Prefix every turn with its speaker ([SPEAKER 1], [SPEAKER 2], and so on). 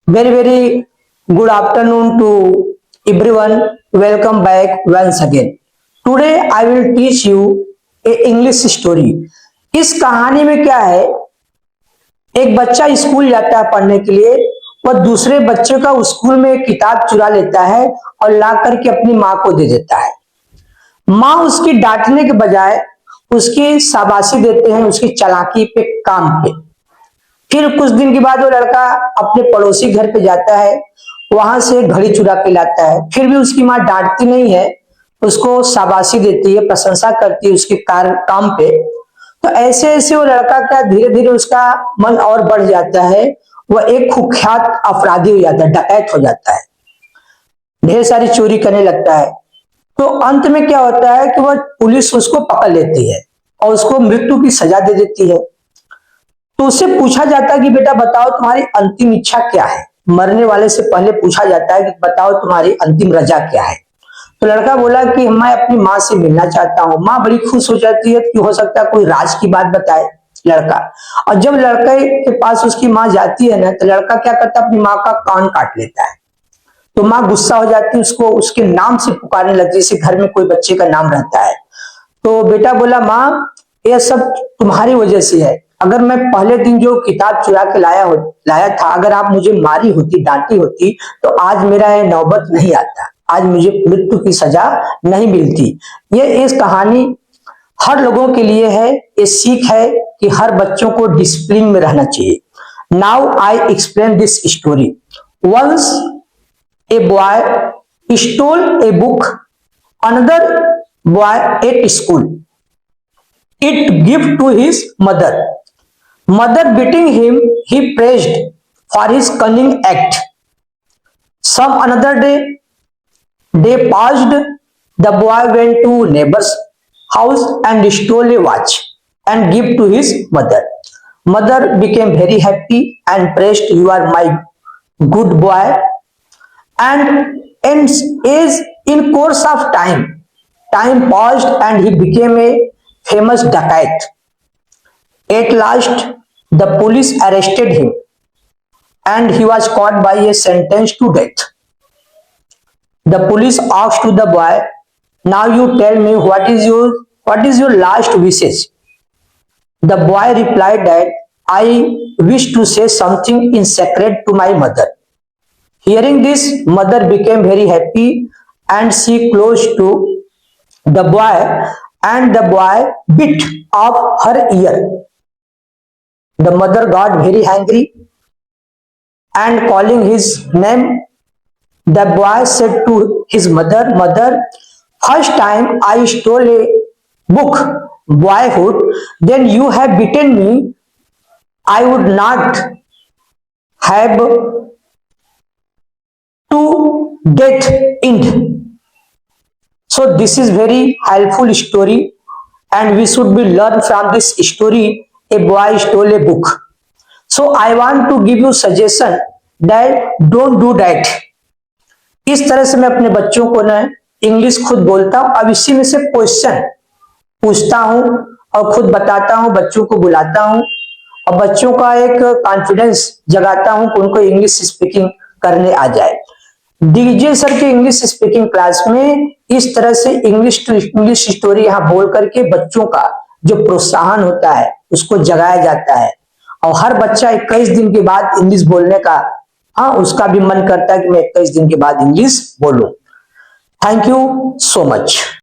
[SPEAKER 1] Very good afternoon to everyone. Welcome back once again. Today I will teach you a English story. इस कहानी में क्या है, एक बच्चा स्कूल जाता है पढ़ने के लिए। वह दूसरे बच्चे का स्कूल में एक किताब चुरा लेता है और ला करके अपनी माँ को दे देता है। माँ उसकी डांटने के बजाय उसकी शाबाशी देते हैं, उसकी चालाकी पे, काम पे। फिर कुछ दिन के बाद वो लड़का अपने पड़ोसी घर पे जाता है, वहां से घड़ी चुरा के लाता है। फिर भी उसकी माँ डांटती नहीं है, उसको शाबाशी देती है, प्रशंसा करती है उसके काम पे। तो ऐसे ऐसे वो लड़का क्या धीरे धीरे उसका मन और बढ़ जाता है, वह एक कुख्यात अपराधी हो जाता है, डकैत हो जाता है, ढेर सारी चोरी करने लगता है। तो अंत में क्या होता है कि वह पुलिस उसको पकड़ लेती है और उसको मृत्यु की सजा दे देती है। तो उससे पूछा जाता है कि बेटा बताओ तुम्हारी अंतिम इच्छा क्या है। मरने वाले से पहले पूछा जाता है कि बताओ तुम्हारी अंतिम रजा क्या है। तो लड़का बोला कि मैं अपनी माँ से मिलना चाहता हूँ। माँ बड़ी खुश हो जाती है कि हो सकता है कोई राज की बात बताए लड़का। और जब लड़के के पास उसकी माँ जाती है ना, तो लड़का क्या करता है, अपनी माँ का कान काट लेता है। तो माँ गुस्सा हो जाती है, उसको उसके नाम से पुकारने लगती है, जैसे घर में कोई बच्चे का नाम रहता है। तो बेटा बोला माँ यह सब तुम्हारी वजह से है। अगर मैं पहले दिन जो किताब चुरा के लाया था, अगर आप मुझे मारी होती, डांटी होती, तो आज मेरा यह नौबत नहीं आता, आज मुझे मृत्यु की सजा नहीं मिलती। ये इस कहानी हर लोगों के लिए है। ये सीख है कि हर बच्चों को डिसिप्लिन में रहना चाहिए। Now I explain this story. Once a boy stole a book, another boy at school. It gift to his mother. Mother beating him, he praised for his cunning act. Some another day passed. The boy went to neighbor's house and stole a watch and give to his mother. Mother became very happy and praised, "You are my good boy." And is in course of time passed and he became a famous dacoit. At last, the police arrested him and he was caught by a sentence to death. The police asked to the boy, "Now you tell me what is your last wishes?" The boy replied that, "I wish to say something in secret to my mother." Hearing this, mother became very happy and she close to the boy and the boy bit off her ear. The mother got very angry and calling his name, the boy said to his mother, "Mother, first time I stole a book, boyhood, then you have beaten me. I would not have to death end." So this is very helpful story and we should be learn from this story. A boy stole a book. So I want to give you suggestion that don't do that. इस तरह से मैं अपने बच्चों को ना English खुद बोलता हूँ। अब इसी में से क्वेश्चन पूछता हूँ और खुद बताता हूँ, बच्चों को बुलाता हूँ और बच्चों का एक कॉन्फिडेंस जगाता हूँ कि उनको इंग्लिश स्पीकिंग करने आ जाए। डीजे सर के इंग्लिश स्पीकिंग क्लास में इस तरह से इंग्लिश टू इंग्लिश स्टोरी यहाँ बोल करके बच्चों का जो प्रोत्साहन होता है उसको जगाया जाता है। और हर बच्चा 21 दिन के बाद इंग्लिश बोलने का, उसका भी मन करता है कि मैं 21 दिन के बाद इंग्लिश बोलूं। Thank you so much.